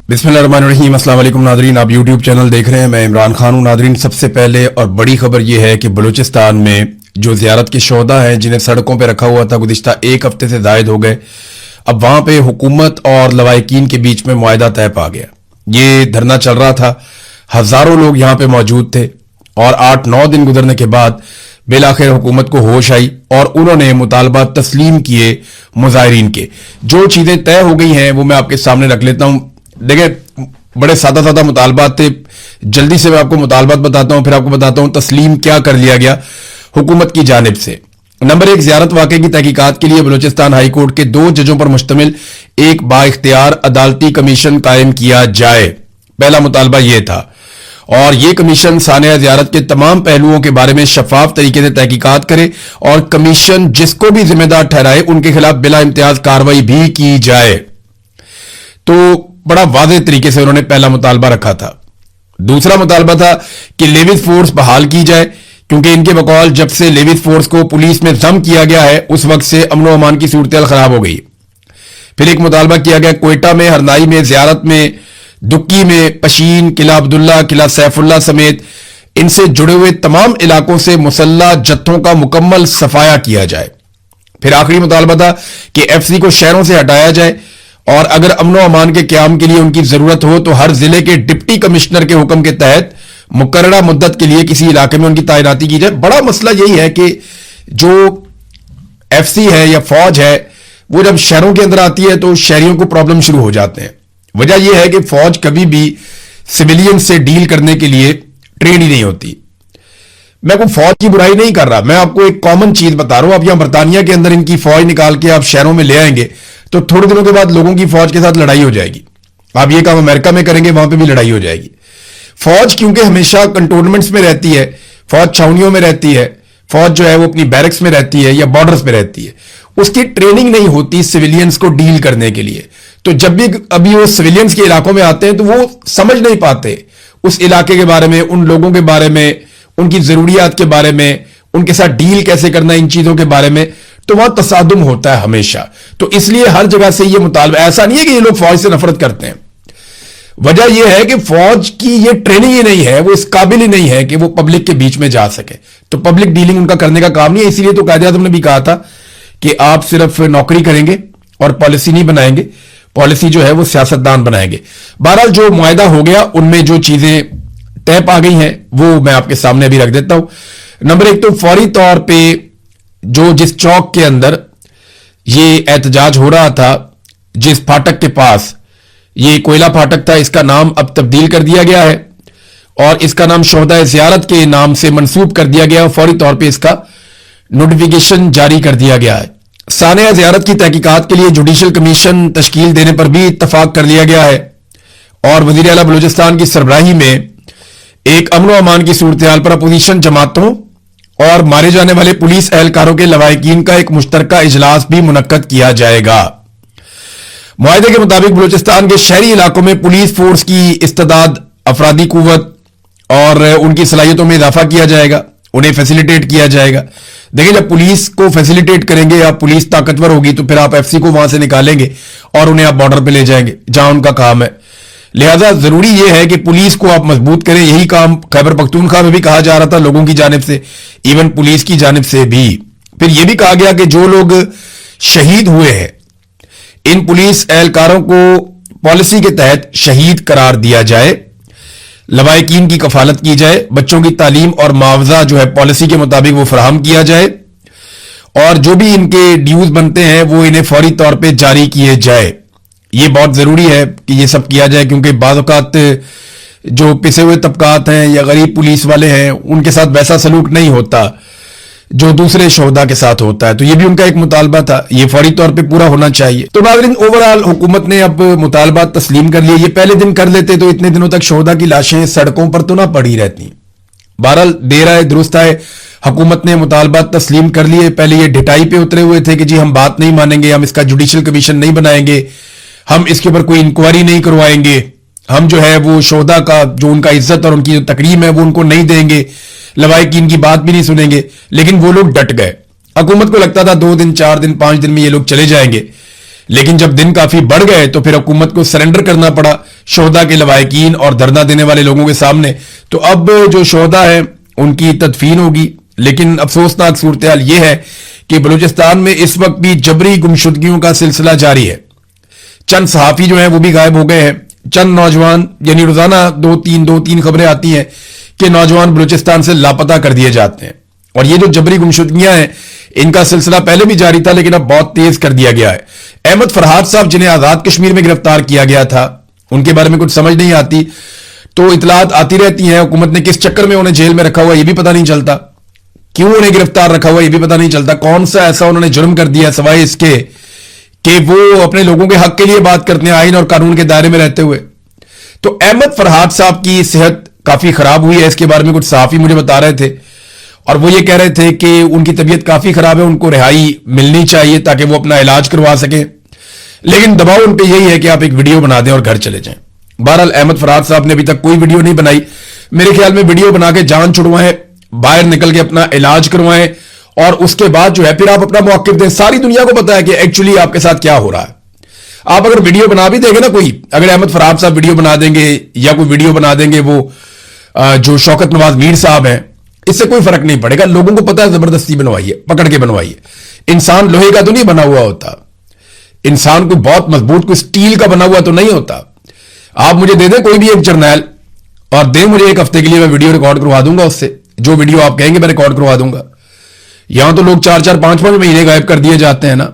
बिस्मिल्लाहिर्रहमानिर्रहीम। अस्सलाम वालेकुम नादरीन, आप यूट्यूब चैनल देख रहे हैं। मैं इमरान खान हूं। नादरीन, सबसे पहले और बड़ी खबर यह है कि बलूचिस्तान में जो ज़ियारत के शोहदा हैं जिन्हें सड़कों पर रखा हुआ था गुज़िश्ता एक हफ्ते से ज़ायद हो गए, अब वहां पे हुकूमत और लवाहिकीन के बीच में मुआहदा तय पा गया। ये धरना चल रहा था, हजारों लोग यहां पे मौजूद थे और 8-9 दिन गुजरने के बाद बिलाखिर हुकूमत को होश आई और उन्होंने मुतालबा तस्लीम किए मुजाहिरीन के। जो चीजें तय हो गई हैं वो मैं आपके सामने रख लेता हूं। देखिए, बड़े सादा सादा मुतालबात थे। जल्दी से मैं आपको मुतालबात बताता हूं, फिर आपको बताता हूं तस्लीम क्या कर लिया गया हुकूमत की जानिब से। नंबर 1, ज़ियारत वाक़े की तहकीकात के लिए बलूचिस्तान हाई कोर्ट के 2 जजों पर मुश्तमिल एक बाइख्तियार अदालती कमीशन कायम किया जाए। पहला मुतालबा यह था और यह कमीशन सानिया ज़ियारत के तमाम पहलुओं के बारे में शफाफ तरीके से तहकीकात करे और कमीशन जिसको भी जिम्मेदार ठहराए उनके खिलाफ बिला इम्तियाज कार्रवाई भी की जाए। तो बड़ा वाज़ेह तरीके से उन्होंने पहला मुतालबा रखा था। दूसरा मुतालबा था कि लेविस फोर्स बहाल की जाए, क्योंकि इनके बकौल जब से लेविस फोर्स को पुलिस में जम किया गया है उस वक्त से अमन व अमान की सूरत खराब हो गई। फिर एक मुतालबा किया गया कोयटा में, हरनाई में, ज़ियारत में, दुक्की में, पशीन, किला अब्दुल्ला, किला सैफुल्ला समेत इनसे जुड़े हुए तमाम इलाकों से मुसल्लह जत्थों का मुकम्मल सफाया किया जाए। फिर आखिरी मुतालबा था कि एफसी को शहरों से हटाया जाए और अगर अमन व अमान के क्याम के लिए उनकी जरूरत हो तो हर जिले के डिप्टी कमिश्नर के हुक्म के तहत मुकर्ररा मुद्दत के लिए किसी इलाके में उनकी तैनाती की जाए। बड़ा मसला यही है कि जो एफसी है या फौज है वो जब शहरों के अंदर आती है तो शहरियों को प्रॉब्लम शुरू हो जाते हैं। वजह यह है कि फौज कभी भी सिविलियन से डील करने के लिए ट्रेन ही नहीं होती। मैं कोई फौज की बुराई नहीं कर रहा, मैं आपको एक कॉमन चीज बता रहा हूं। आप यहां बरतानिया के अंदर इनकी फौज निकाल के आप शहरों में ले आएंगे तो थोड़े दिनों के बाद लोगों की फौज के साथ लड़ाई हो जाएगी। आप ये काम अमेरिका में करेंगे, वहां पे भी लड़ाई हो जाएगी। फौज क्योंकि हमेशा कंटोनमेंट्स में रहती है, फौज छावनियों में रहती है, फौज जो है वो अपनी बैरक्स में रहती है या बॉर्डर्स में रहती है, उसकी ट्रेनिंग नहीं होती सिविलियंस को डील करने के लिए। तो जब भी अभी वो सिविलियंस के इलाकों में आते हैं तो वो समझ नहीं पाते उस इलाके के बारे में, उन लोगों के बारे में, उनकी जरूरियात के बारे में, उनके साथ डील कैसे करना, इन चीजों के बारे में। तो वहां तसादुम होता है हमेशा। तो इसलिए हर जगह से ये मुतालबा, ऐसा नहीं है कि ये लोग फौज से नफरत करते हैं, वजह यह है कि फौज की ये ट्रेनिंग ही नहीं है, वो इस काबिल ही नहीं है कि वो पब्लिक के बीच में जा सके। तो पब्लिक डीलिंग उनका करने का काम नहीं है। इसीलिए तो कायदे-ए-आज़म ने भी कहा था कि आप सिर्फ नौकरी करेंगे और पॉलिसी नहीं बनाएंगे, पॉलिसी जो है वो सियासतदान बनाएंगे। बहरहाल जो मुआहदा हो गया उनमें जो चीजें तय पा गई हैं वो मैं आपके सामने अभी रख देता हूं। नंबर 1 तो फौरी तौर पर जो जिस चौक के अंदर ये एहतजाज हो रहा था, जिस फाटक के पास, ये कोयला फाटक था, इसका नाम अब तब्दील कर दिया गया है और इसका नाम शोहदा ज़ियारत के नाम से मंसूब कर दिया गया और फौरी तौर पे इसका नोटिफिकेशन जारी कर दिया गया है। सानिया ज़ियारत की तहकीकात के लिए जुडिशल कमीशन तश्कील देने पर भी इत्तफाक कर लिया गया है और वज़ीर आला बलूचिस्तान की सरबराही में एक अमन व अमान की सूरत हाल पर अपोजिशन जमातों और मारे जाने वाले पुलिस एहलकारों के लवाहिकीन का एक मुश्तरका इजलास भी मुनक्कद किया जाएगा। मुआहदे के मुताबिक बलूचिस्तान के शहरी इलाकों में पुलिस फोर्स की इस्तेदाद, अफरादी कुव्वत और उनकी सलाहियतों में इजाफा किया जाएगा, उन्हें फैसिलिटेट किया जाएगा। देखिए, जब पुलिस को फैसिलिटेट करेंगे या पुलिस ताकतवर होगी तो फिर आप एफसी को वहां से निकालेंगे और उन्हें आप बॉर्डर पे ले जाएंगे जहां उनका काम है। लिहाजा जरूरी यह है कि पुलिस को आप मजबूत करें। यही काम खैबर पख्तूनख्वा में भी कहा जा रहा था लोगों की जानिब से, इवन पुलिस की जानिब से भी। फिर यह भी कहा गया कि जो लोग शहीद हुए हैं इन पुलिस एहलकारों को पॉलिसी के तहत शहीद करार दिया जाए, लवाहिकीन की कफालत की जाए, बच्चों की तालीम और मुआवजा जो है पॉलिसी के मुताबिक वो फराहम किया जाए और जो भी इनके ड्यूज बनते हैं वो इन्हें फौरी तौर पे जारी किए जाए। ये बहुत जरूरी है कि ये सब किया जाए, क्योंकि बाज़ औक़ात जो पिसे हुए तबकात हैं या गरीब पुलिस वाले हैं उनके साथ वैसा सलूक नहीं होता जो दूसरे शोहदा के साथ होता है। तो ये भी उनका एक मुतालबा था, ये फौरी तौर पे पूरा होना चाहिए। तो नाज़रीन, ओवरऑल हुकूमत ने अब मुतालबा तस्लीम कर लिए। ये पहले दिन कर लेते तो इतने दिनों तक शोहदा की लाशें सड़कों पर तो ना पड़ी रहती। बहरहाल देर आए दुरुस्त आए, हुकूमत ने मुतालबा तस्लीम कर लिए। पहले ये ढिटाई पे उतरे हुए थे कि जी हम बात नहीं मानेंगे, हम इसका जुडिशल कमीशन नहीं बनाएंगे, हम इसके ऊपर कोई इंक्वायरी नहीं करवाएंगे, हम जो है वो शोहदा का जो उनका इज्जत और उनकी जो तकरीम है वो उनको नहीं देंगे, लवाहिकीन की बात भी नहीं सुनेंगे। लेकिन वो लोग डट गए। हुकूमत को लगता था 2 दिन, 4 दिन, 5 दिन में ये लोग चले जाएंगे, लेकिन जब दिन काफी बढ़ गए तो फिर हुकूमत को सरेंडर करना पड़ा शोहदा के लवाहिकीन और धरना देने वाले लोगों के सामने। तो अब जो शोहदा है उनकी तदफीन होगी। लेकिन अफसोसनाक सूरत हाल यह है कि बलूचिस्तान में इस वक्त भी जबरी गुमशुदगियों का सिलसिला जारी है। चंद सहाफी जो हैं वो भी गायब हो गए हैं। चंद नौजवान, यानी रोजाना दो तीन खबरें आती हैं कि नौजवान बलूचिस्तान से लापता कर दिए जाते हैं। और ये जो जबरी गुमशुदगियां हैं इनका सिलसिला पहले भी जारी था, लेकिन अब बहुत तेज कर दिया गया है। अहमद फरहाद साहब जिन्हें आजाद कश्मीर में गिरफ्तार किया गया था, उनके बारे में कुछ समझ नहीं आती, तो इतलात आती रहती हैं। हुकूमत ने किस चक्कर में उन्हें जेल में रखा हुआ ये भी पता नहीं चलता, क्यों उन्हें गिरफ्तार रखा हुआ ये भी पता नहीं चलता, कौन सा ऐसा उन्होंने जुर्म कर दिया सवाए इसके कि वो अपने लोगों के हक के लिए बात करते हैं आइन और कानून के दायरे में रहते हुए। तो अहमद फरहाद साहब की सेहत काफी खराब हुई है, इसके बारे में कुछ सहाफी मुझे बता रहे थे और वो ये कह रहे थे कि उनकी तबीयत काफी खराब है, उनको रिहाई मिलनी चाहिए ताकि वो अपना इलाज करवा सकें। लेकिन दबाव उन पे यही है कि आप एक वीडियो बना दें और घर चले जाएं। बहरहाल अहमद फरहाद साहब ने अभी तक कोई वीडियो नहीं बनाई। मेरे ख्याल में वीडियो बना के जान छुड़वाएं, बाहर निकल के अपना इलाज करवाएं और उसके बाद जो है फिर आप अपना मौक़िफ़ दें। सारी दुनिया को पता है कि एक्चुअली आपके साथ क्या हो रहा है। आप अगर वीडियो बना भी देंगे ना, कोई अगर अहमद फरहाद साहब वीडियो बना देंगे या कोई वीडियो बना देंगे वो जो शौकत नवाज मीर साहब हैं, इससे कोई फर्क नहीं पड़ेगा। लोगों को पता है जबरदस्ती बनवाइए, पकड़ के बनवाइए। इंसान लोहे का तो नहीं बना हुआ होता, इंसान कोई बहुत मजबूत, कोई स्टील का बना हुआ तो नहीं होता। आप मुझे दे दें कोई भी एक जर्नैल और दें मुझे एक हफ्ते के लिए, मैं वीडियो रिकॉर्ड करवा दूंगा उससे, जो वीडियो आप कहेंगे मैं रिकॉर्ड करवा दूंगा। यहां तो लोग 4-4, 5-5 महीने गायब कर दिए जाते हैं ना,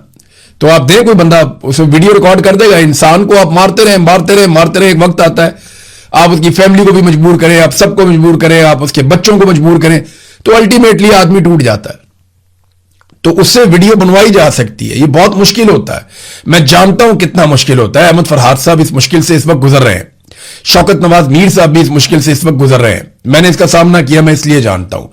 तो आप दें कोई बंदा उसे वीडियो रिकॉर्ड कर देगा। इंसान को आप मारते रहे, एक वक्त आता है आप उसकी फैमिली को भी मजबूर करें, आप सबको मजबूर करें, आप उसके बच्चों को मजबूर करें, तो अल्टीमेटली आदमी टूट जाता है। तो उससे वीडियो बनवाई जा सकती है, ये बहुत मुश्किल होता है, मैं जानता हूं कितना मुश्किल होता है। अहमद फरहाद साहब इस मुश्किल से इस वक्त गुजर रहे हैं, शौकत नवाज मीर साहब भी इस मुश्किल से इस वक्त गुजर रहे हैं। मैंने इसका सामना किया, मैं इसलिए जानता हूं।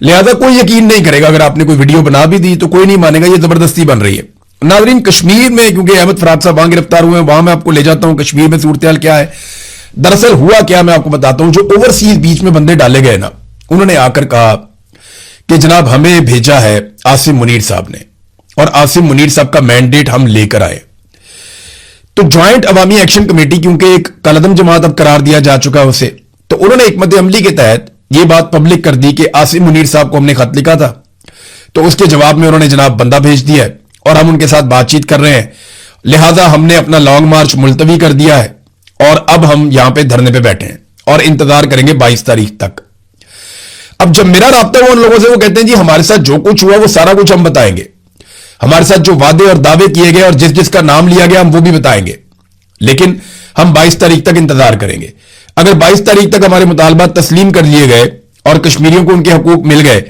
लिहाजा कोई यकीन नहीं करेगा, अगर आपने कोई वीडियो बना भी दी तो कोई नहीं मानेगा ये जबरदस्ती बन रही है। नाज़रीन, कश्मीर में क्योंकि अहमद फरहाद साहब वहां गिरफ्तार हुए हैं, वहां मैं आपको ले जाता हूं। कश्मीर में सूरत हाल क्या है, दरअसल हुआ क्या मैं आपको बताता हूं। जो ओवरसीज बीच में बंदे डाले गए ना, उन्होंने आकर कहा कि जनाब हमें भेजा है आसिम मुनीर साहब ने और आसिम मुनीर साहब का मैंडेट हम लेकर आए। तो ज्वाइंट अवामी एक्शन कमेटी, क्योंकि एक कलदम जमात अब करार दिया जा चुका है उसे, तो उन्होंने हिकमत अमली के तहत यह बात पब्लिक कर दी कि आसिम मुनीर साहब को हमने खत लिखा था, तो उसके जवाब में उन्होंने जनाब बंदा भेज दिया है और हम उनके साथ बातचीत कर रहे हैं। लिहाजा हमने अपना लॉन्ग मार्च मुलतवी कर दिया है और अब हम यहां पे धरने पे बैठे हैं और इंतजार करेंगे 22 तारीख तक। अब जब मेरा राब्ता हुआ उन लोगों से, वो कहते हैं जी हमारे साथ जो कुछ हुआ वो सारा कुछ हम बताएंगे, हमारे साथ जो वादे और दावे किए गए और जिस जिसका नाम लिया गया हम वो भी बताएंगे, लेकिन हम 22 तारीख तक इंतजार करेंगे। अगर 22 तारीख तक हमारे मुतालबात तस्लीम कर लिए गए और कश्मीरियों को उनके हकूक मिल गए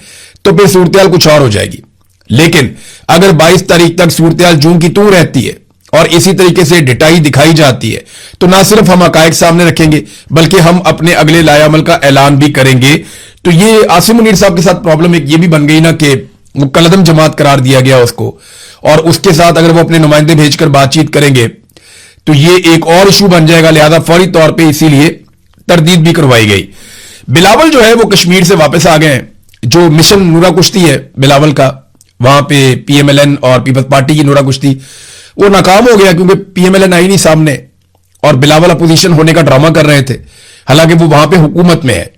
तो फिर सूरत कुछ और हो जाएगी। लेकिन अगर 22 तारीख तक सूरत जूं की तू रहती है और इसी तरीके से डिटाई दिखाई जाती है, तो ना सिर्फ हम हकायक सामने रखेंगे बल्कि हम अपने अगले लायामल का ऐलान भी करेंगे। तो ये आसिम मुनीर साहब के साथ प्रॉब्लम एक ये भी बन गई ना कि वो कलदम जमात करार दिया गया उसको, और उसके साथ अगर वो अपने नुमाइंदे भेजकर बातचीत करेंगे तो ये एक और इशू बन जाएगा। लिहाजा फौरी तौर पर इसीलिए तरदीद भी करवाई गई। बिलावल जो है वो कश्मीर से वापस आ गए हैं। जो मिशन नूरा कुश्ती है बिलावल का, वहां पे पीएमएलएन और पीपल्स पार्टी की नूरा कुश्ती वो नाकाम हो गया क्योंकि पीएमएलएन आई नहीं सामने और बिलावल अपोजिशन होने का ड्रामा कर रहे थे। हालांकि वो वहां पे हुकूमत में है,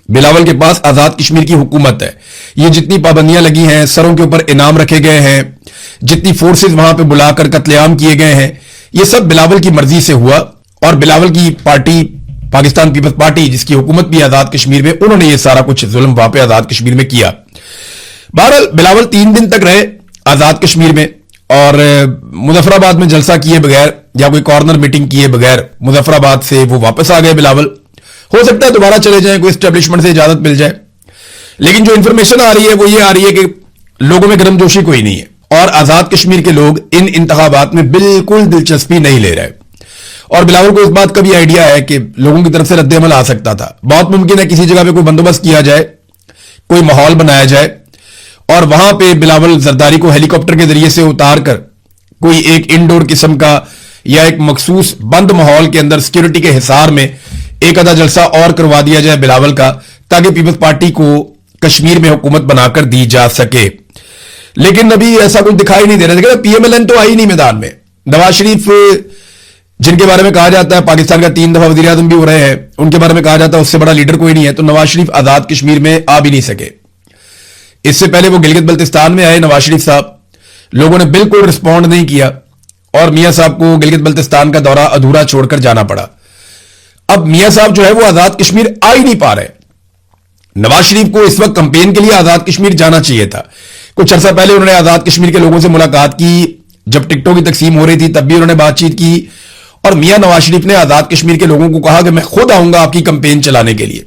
बिलावल के पास आजाद कश्मीर की हुकूमत है। ये जितनी पाबंदियां लगी हैं, सरों के ऊपर इनाम रखे गए हैं, जितनी फोर्सेज वहां पे बुलाकर कत्लेआम किए गए हैं, ये सब बिलावल की मर्जी से हुआ। और बिलावल की पार्टी पाकिस्तान पीपल्स पार्टी, जिसकी हुकूमत भी आजाद कश्मीर में, उन्होंने ये सारा कुछ जुल्म वहां पे आजाद कश्मीर में किया। बहरहाल बिलावल 3 दिन तक रहे आजाद कश्मीर में और मुजफ्फराबाद में जलसा किए बगैर या कोई कॉर्नर मीटिंग किए बगैर मुजफ्फराबाद से वो वापस आ गए बिलावल। हो सकता है दोबारा चले जाएं, कोई एस्टेब्लिशमेंट से इजाजत मिल जाए, लेकिन जो इंफॉर्मेशन आ रही है वो ये आ रही है कि लोगों में गर्मजोशी कोई नहीं है और आजाद कश्मीर के लोग इन इंतखाबात में बिल्कुल दिलचस्पी नहीं ले रहे। और बिलावल को इस बात का भी आइडिया है कि लोगों की तरफ से रद्द-ए-अमल आ सकता था। बहुत मुमकिन है किसी जगह पे कोई बंदोबस्त किया जाए, कोई माहौल बनाया जाए और वहां पे बिलावल जरदारी को हेलीकॉप्टर के जरिए से उतार कर कोई एक इंडोर किस्म का या एक मखसूस बंद माहौल के अंदर सिक्योरिटी के हिसार में एक आधा जलसा और करवा दिया जाए बिलावल का, ताकि पीपल्स पार्टी को कश्मीर में हुकूमत बनाकर दी जा सके। लेकिन अभी ऐसा कुछ दिखाई नहीं दे रहा। देखिए पीएमएलएन तो आई नहीं मैदान में। नवाज शरीफ जिनके बारे में कहा जाता है पाकिस्तान का 3 दफा वजीर आजम भी हो रहे हैं, उनके बारे में कहा जाता है उससे बड़ा लीडर कोई नहीं है, तो नवाज शरीफ आजाद कश्मीर में आ भी नहीं सके। इससे पहले वो गिलगित बल्तिस्तान में आए नवाज शरीफ साहब, लोगों ने बिल्कुल रिस्पॉन्ड नहीं किया और मियां साहब को गिलगित बल्तिस्तान का दौरा अधूरा छोड़कर जाना पड़ा। अब मियां साहब जो है वो आजाद कश्मीर आ ही नहीं पा रहे। नवाज शरीफ को इस वक्त कंपेन के लिए आजाद कश्मीर जाना चाहिए था। कुछ अरसा पहले उन्होंने आजाद कश्मीर के लोगों से मुलाकात की, जब टिकटों की तकसीम हो रही थी तब भी उन्होंने बातचीत की और मियां नवाज शरीफ ने आजाद कश्मीर के लोगों को कहा कि मैं खुद आऊंगा आपकी कंपेन चलाने के लिए।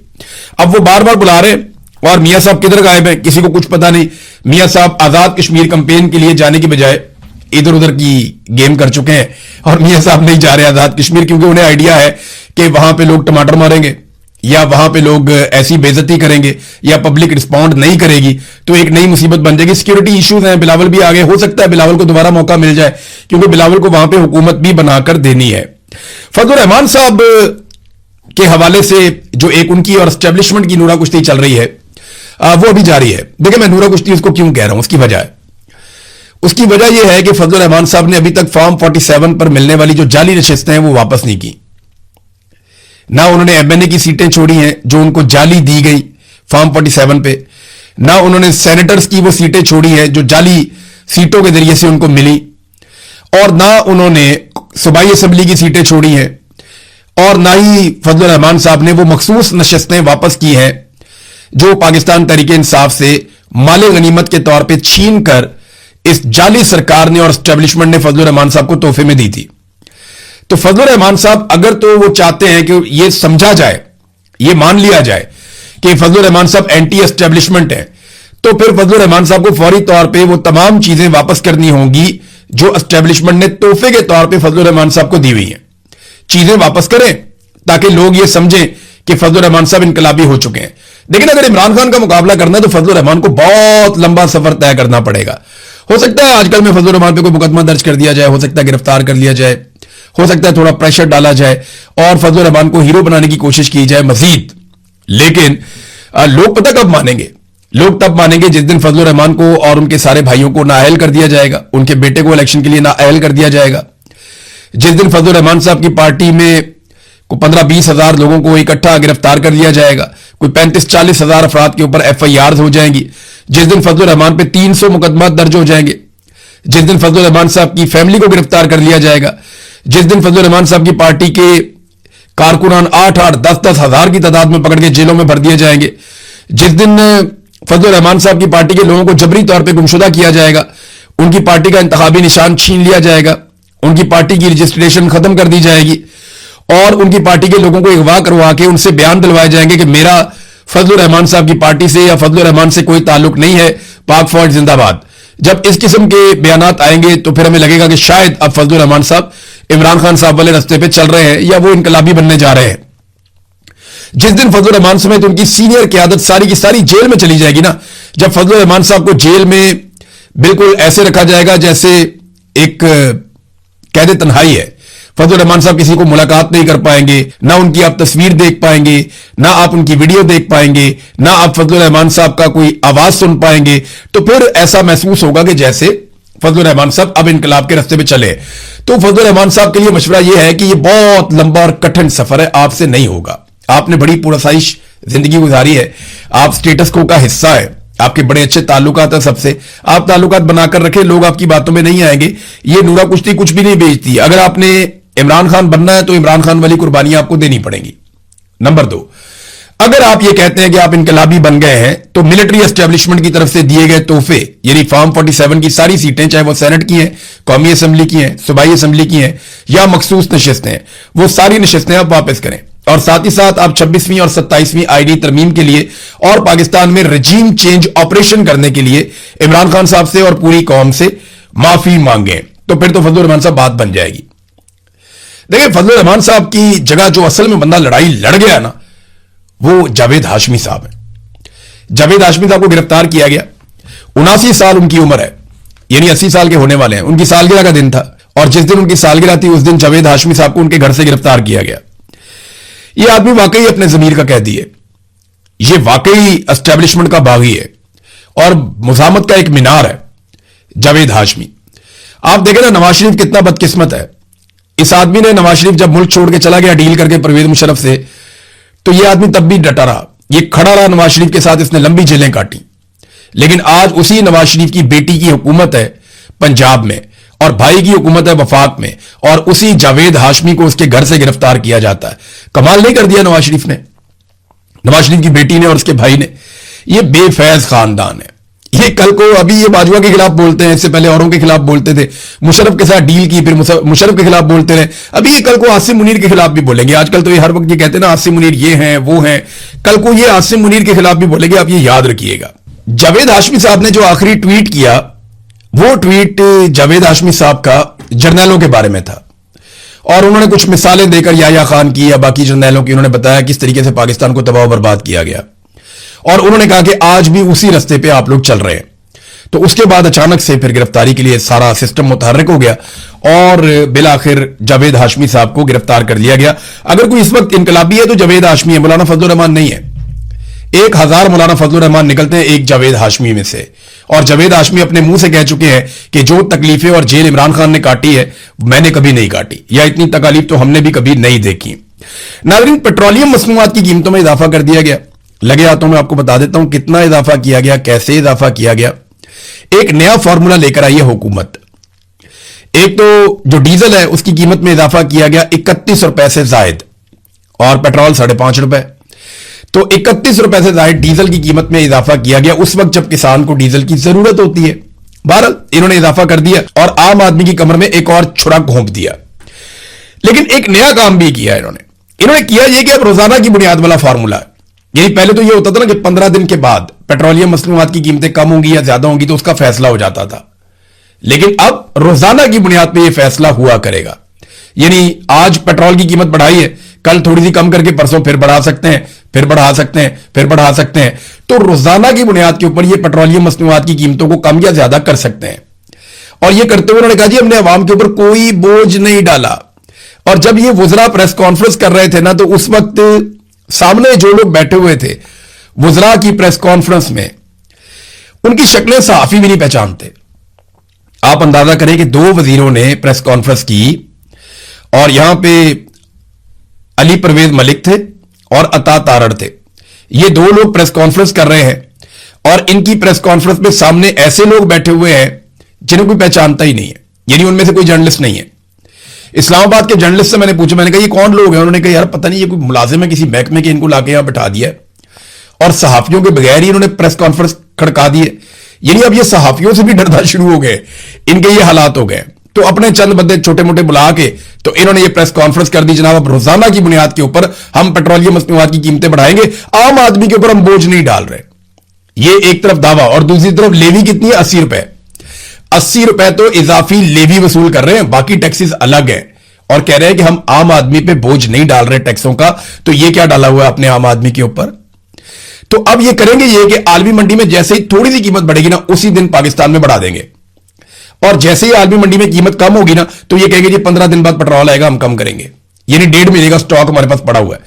अब वो बार बार बुला रहे और मियां साहब किधर गायब हैं, किसी को कुछ पता नहीं। मियां साहब आजाद कश्मीर कंपेन के लिए जाने की बजाय इधर उधर की गेम कर चुके हैं और मियां साहब नहीं जा रहे आजाद कश्मीर, क्योंकि उन्हें आइडिया है कि वहां पे लोग टमाटर मारेंगे या वहां पे लोग ऐसी बेइज्जती करेंगे या पब्लिक रिस्पॉन्ड नहीं करेगी तो एक नई मुसीबत बन जाएगी। सिक्योरिटी इश्यूज हैं, बिलावल भी आगे, हो सकता है बिलावल को दोबारा मौका मिल जाए क्योंकि बिलावल को वहां पे हुकूमत भी बनाकर देनी है। फजलुर रहमान साहब के हवाले से जो एक उनकी और एस्टेब्लिशमेंट की नूरा कुश्ती चल रही है वो अभी जारी है। देखिए मैं नूरा कुश्ती उसको क्यों कह रहा हूं, उसकी वजह यह है कि फजलुर रहमान साहब ने अभी तक फॉर्म 47 पर मिलने वाली जो जाली नशिस्तें हैं वो वापस नहीं की। ना उन्होंने एमएनए की सीटें छोड़ी हैं जो उनको जाली दी गई फॉर्म 47 पे, ना उन्होंने सेनेटर्स की वो सीटें छोड़ी हैं जो जाली सीटों के जरिए से उनको मिली, और ना उन्होंने सूबाई असेंबली की सीटें छोड़ी हैं, और ना ही फजलुर रहमान साहब ने वो मखसूस नशिस्तें वापस की हैं जो पाकिस्तान तहरीक इंसाफ से माले गनीमत के तौर पर छीन कर इस जाली सरकार ने और एस्टेब्लिशमेंट ने फजलुर रहमान साहब को तोहफे में दी थी। तो फजलुर रहमान साहब अगर तो वो चाहते हैं कि ये समझा जाए, ये मान लिया जाए कि फजलुर रहमान साहब एंटी एस्टेब्लिशमेंट है, तो फिर फजलुर रहमान साहब को फौरी तौर पे वो तमाम चीजें वापस करनी होंगी जो एस्टेब्लिशमेंट ने तोहफे के तौर पे फजलुर रहमान साहब को दी हुई हैं। चीजें वापस करें ताकि लोग ये समझें कि फजलुर रहमान साहब इनकलाबी हो चुके हैं। लेकिन अगर इमरान खान का मुकाबला करना है तो फजलुर रहमान को बहुत लंबा सफर तय करना पड़ेगा। हो सकता है आजकल में फजलुर रहमान पे कोई मुकदमा दर्ज कर दिया जाए, हो सकता है गिरफ्तार कर लिया जाए, हो सकता है थोड़ा प्रेशर डाला जाए और फजलुर रहमान को हीरो बनाने की कोशिश की जाए मजीद। लेकिन लोग पता कब मानेंगे? लोग तब मानेंगे जिस दिन फजलुर रहमान को और उनके सारे भाइयों को नाअहल कर दिया जाएगा, उनके बेटे को इलेक्शन के लिए नाअहल कर दिया जाएगा, जिस दिन फजलुर रहमान साहब की पार्टी में 15-20 हजार लोगों को इकट्ठा गिरफ्तार कर लिया जाएगा, कोई 35-40 हजार अफराद के ऊपर FIR हो जाएंगी, जिस दिन फजलुर रहमान पे 300 मुकदमा दर्ज हो जाएंगे, जिस दिन फजलुर रहमान साहब की फैमिली को गिरफ्तार कर लिया जाएगा, जिस दिन फजलुर रहमान साहब की पार्टी के कारकुनान 8-8, 10-10 हजार की तादाद में पकड़ के जेलों में भर दिए जाएंगे, जिस दिन फजलुर रहमान साहब की पार्टी के लोगों को जबरी तौर पर गुमशुदा किया जाएगा, उनकी पार्टी का इंतखाबी निशान छीन लिया जाएगा, उनकी पार्टी की रजिस्ट्रेशन खत्म कर दी जाएगी और उनकी पार्टी के लोगों को अगवा करवा के उनसे बयान दिलवाए जाएंगे कि मेरा फजलुर रहमान साहब की पार्टी से या फजलुर रहमान से कोई ताल्लुक नहीं है, पाक फौज जिंदाबाद। जब इस किस्म के बयानात आएंगे तो फिर हमें लगेगा कि शायद अब फजलुर रहमान साहब इमरान खान साहब वाले रास्ते पे चल रहे हैं या वो इनकलाबी बनने जा रहे हैं। जिस दिन फजलुर रहमान समेत उनकी सीनियर क़यादत सारी की सारी जेल में चली जाएगी ना, जब फजलुर रहमान साहब को जेल में बिल्कुल ऐसे रखा जाएगा जैसे एक कैद तन्हाई है, फजलुर रहमान साहब किसी को मुलाकात नहीं कर पाएंगे, ना उनकी आप तस्वीर देख पाएंगे, ना आप उनकी वीडियो देख पाएंगे, ना आप फजलुर रहमान साहब का कोई आवाज सुन पाएंगे, तो फिर ऐसा महसूस होगा कि जैसे फजलुर रहमान साहब अब इनकलाब के रास्ते पे चले। तो फजलुर रहमान साहब के लिए मशवरा यह है कि यह बहुत लंबा और कठिन सफर है, आपसे नहीं होगा। आपने बड़ी पुरसाइश जिंदगी गुजारी है, आप स्टेटस को का हिस्सा है, आपके बड़े अच्छे ताल्लुकात है सबसे, आप ताल्लुकात बनाकर रखें, लोग आपकी बातों में नहीं आएंगे। ये नूरा कुश्ती कुछ भी नहीं बेचती। अगर आपने इमरान खान बनना है तो इमरान खान वाली कुर्बानियां आपको देनी पड़ेंगी। नंबर 2, अगर आप ये कहते हैं कि आप इनकलाबी बन गए हैं तो मिलिट्री एस्टेब्लिशमेंट की तरफ से दिए गए तोहफे यानी फॉर्म 47 की सारी सीटें, चाहे वो सेनेट की हैं, कौमी असेंबली की हैं, सूबाई असेंबली की हैं या मखसूस नशिस्तें, वो सारी नशिस्तें आप वापस करें और साथ ही साथ आप 26वीं और 27वीं आईडी तरमीम के लिए और पाकिस्तान में रजीम चेंज ऑपरेशन करने के लिए इमरान खान साहब से और पूरी कौम से माफी मांगे, तो फिर तो फजलुर रहमान साहब बात बन जाएगी। देखिए फजलुर रहमान साहब की जगह जो असल में बंदा लड़ाई लड़ गया ना, वो जावेद हाशमी साहब है। जावेद हाशमी साहब को गिरफ्तार किया गया, 79 साल उनकी उम्र है, यानी 80 साल के होने वाले हैं। उनकी सालगिरह का दिन था और जिस दिन उनकी सालगिरह थी उस दिन जावेद हाशमी साहब को उनके घर से गिरफ्तार किया गया। यह आदमी वाकई अपने जमीर का कैदी है, यह वाकई एस्टेब्लिशमेंट का बागी है और मुजामत का एक मीनार है। जावेद हाशमी। आप देखें ना नवाज शरीफ कितना बदकिस्मत है। इस आदमी ने, नवाज शरीफ जब मुल्क छोड़ के चला गया डील करके परवेज मुशर्रफ से, तो यह आदमी तब भी डटा रहा, ये खड़ा रहा नवाज शरीफ के साथ, इसने लंबी जेलें काटी। लेकिन आज उसी नवाज शरीफ की बेटी की हुकूमत है पंजाब में और भाई की हुकूमत है वफाक में, और उसी जावेद हाशमी को उसके घर से गिरफ्तार किया जाता है। कमाल नहीं कर दिया नवाज शरीफ ने, नवाज शरीफ की बेटी ने और उसके भाई ने। ये बेफैज खानदान है। ये कल को अभी ये बाजवा के खिलाफ बोलते हैं, इससे पहले औरों के खिलाफ बोलते थे, मुशर्रफ के साथ डील की, फिर मुशर्रफ के खिलाफ बोलते रहे, अभी ये कल को आसिम मुनीर के खिलाफ भी बोलेंगे। आजकल तो ये हर वक्त ये कहते हैं ना आसिम मुनीर ये हैं वो हैं, कल को ये आसिम मुनीर के खिलाफ भी बोलेंगे, आप ये याद रखिएगा। जावेद हाशमी साहब ने जो आखिरी ट्वीट किया, वो ट्वीट जावेद हाशमी साहब का जर्नैलों के बारे में था, और उन्होंने कुछ मिसालें देकर याया खान की या बाकी जर्नैलों की उन्होंने बताया किस तरीके से पाकिस्तान को तबाह बर्बाद किया गया, और उन्होंने कहा कि आज भी उसी रास्ते पे आप लोग चल रहे हैं। तो उसके बाद अचानक से फिर गिरफ्तारी के लिए सारा सिस्टम मुतहर्रिक हो गया और बिलाखिर जावेद हाशमी साहब को गिरफ्तार कर लिया गया। अगर कोई इस वक्त इनकलाबी है तो जावेद हाशमी है, मौलाना फजलुर रहमान नहीं है। 1000 मौलाना फजलुर रहमान निकलते हैं एक जावेद हाशमी में से, और जावेद हाशमी अपने मुंह से कह चुके हैं कि जो तकलीफें और जेल इमरान खान ने काटी है मैंने कभी नहीं काटी, या इतनी तकालीफ तो हमने भी कभी नहीं देखी। नाज़रीन, पेट्रोलियम मसनूआत की कीमतों में इजाफा कर दिया गया। लगे हाथों में आपको बता देता हूं कितना इजाफा किया गया, कैसे इजाफा किया गया। एक नया फॉर्मूला लेकर आई है हुकूमत। एक तो जो डीजल है उसकी कीमत में इजाफा किया गया 31 रुपए से जायद, और पेट्रोल 5.5 रुपए। तो 31 रुपए से जायद डीजल की कीमत में इजाफा किया गया उस वक्त जब किसान को डीजल की जरूरत होती है। बहरहाल इन्होंने इजाफा कर दिया और आम आदमी की कमर में एक और छुरा घोंप दिया। लेकिन एक नया काम भी किया इन्होंने किया यह कि अब रोजाना की बुनियाद वाला फार्मूला, यानी पहले तो यह होता था ना कि 15 दिन के बाद पेट्रोलियम मसनूआत की कीमतें कम होंगी या ज्यादा होंगी तो उसका फैसला हो जाता था, लेकिन अब रोजाना की बुनियाद पर यह फैसला हुआ करेगा। यानी आज पेट्रोल की कीमत बढ़ाई है, कल थोड़ी सी कम करके परसों फिर बढ़ा सकते हैं, फिर बढ़ा सकते हैं, फिर बढ़ा सकते हैं। तो रोजाना की बुनियाद के ऊपर ये पेट्रोलियम मसनूआत की कीमतों को कम या ज्यादा कर सकते हैं। और ये करते हुए उन्होंने कहा जी हमने अवाम के ऊपर कोई बोझ नहीं डाला। और जब ये वुज़रा प्रेस कॉन्फ्रेंस कर रहे थे ना, तो उस वक्त सामने जो लोग बैठे हुए थे वुज़रा की प्रेस कॉन्फ्रेंस में, उनकी शक्लें सहाफी भी नहीं पहचानते। आप अंदाजा करें कि 2 वजीरों ने प्रेस कॉन्फ्रेंस की और यहां पे अली परवेज मलिक थे और अता तारड़ थे। ये 2 लोग प्रेस कॉन्फ्रेंस कर रहे हैं और इनकी प्रेस कॉन्फ्रेंस में सामने ऐसे लोग बैठे हुए हैं जिन्हें कोई पहचानता ही नहीं है, यानी उनमें से कोई जर्नलिस्ट नहीं है। इस्लामाबाद के जर्नलिस्ट से मैंने पूछा, मैंने कहा ये कौन लोग हैं? उन्होंने कहा यार पता नहीं, ये कोई मुलाजिम है किसी महकमे के, इनको लाके यहां बैठा दिया और सहाफियों के बगैर ही इन्होंने प्रेस कॉन्फ्रेंस खड़का दी है। यानी अब ये सहाफियों से भी डरना शुरू हो गए, इनके ये हालात हो गए। तो अपने चंद बंदे छोटे मोटे बुला के तो इन्होंने ये प्रेस कॉन्फ्रेंस कर दी, जनाब अब रोजाना की बुनियाद के ऊपर हम पेट्रोलियम मसनूआत की कीमतें बढ़ाएंगे, आम आदमी के ऊपर हम बोझ नहीं डाल रहे। ये एक तरफ दावा, और दूसरी तरफ लेवी कितनी है? 80 रुपए। 80 रुपए तो इजाफी लेवी वसूल कर रहे हैं, बाकी टैक्सेस अलग है, और कह रहे हैं कि हम आम आदमी पे बोझ नहीं डाल रहे टैक्सों का। तो ये क्या डाला हुआ है अपने आम आदमी के ऊपर? तो अब ये करेंगे ये कि आलमी मंडी में जैसे ही थोड़ी सी कीमत बढ़ेगी ना, उसी दिन पाकिस्तान में बढ़ा देंगे, और जैसे ही आलमी मंडी में कीमत कम होगी ना, तो ये कहेंगे जी 15 दिन बाद पेट्रोल आएगा, हम कम करेंगे। यानी 1.5 महीने का स्टॉक हमारे पास पड़ा हुआ है।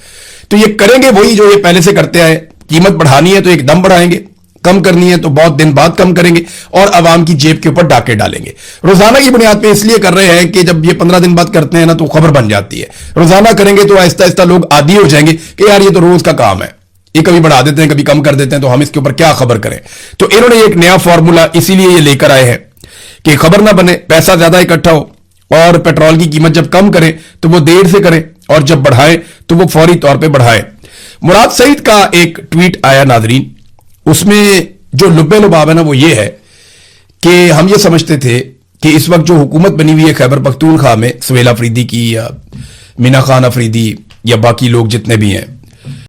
तो ये करेंगे वही जो ये पहले से करते आए, कीमत बढ़ानी है तो एकदम बढ़ाएंगे, कम करनी है तो बहुत दिन बाद कम करेंगे, और आवाम की जेब के ऊपर डाके डालेंगे। रोजाना की बुनियाद पे इसलिए कर रहे हैं कि जब ये 15 दिन बाद करते हैं ना तो खबर बन जाती है। रोजाना करेंगे तो आहिस्ता आहिस्ता लोग आदी हो जाएंगे कि यार ये तो रोज का काम है, ये कभी बढ़ा देते हैं कभी कम कर देते हैं, तो हम इसके ऊपर क्या खबर करें। तो इन्होंने एक नया फॉर्मूला इसीलिए ये लेकर आए हैं कि खबर ना बने, पैसा ज्यादा इकट्ठा हो, और पेट्रोल की कीमत जब कम करें तो वो देर से करें, और जब बढ़ाएं तो वो फौरी तौर पे बढ़ाएं। मुराद सईद का एक ट्वीट आया नाजरीन, उसमें जो लुब्बे लुबाब है ना वो ये है कि हम ये समझते थे कि इस वक्त जो हुकूमत बनी हुई है खैबर पख्तूनख्वा में, सुहेल अफरीदी की या मीना खान अफरीदी या बाकी लोग जितने भी हैं,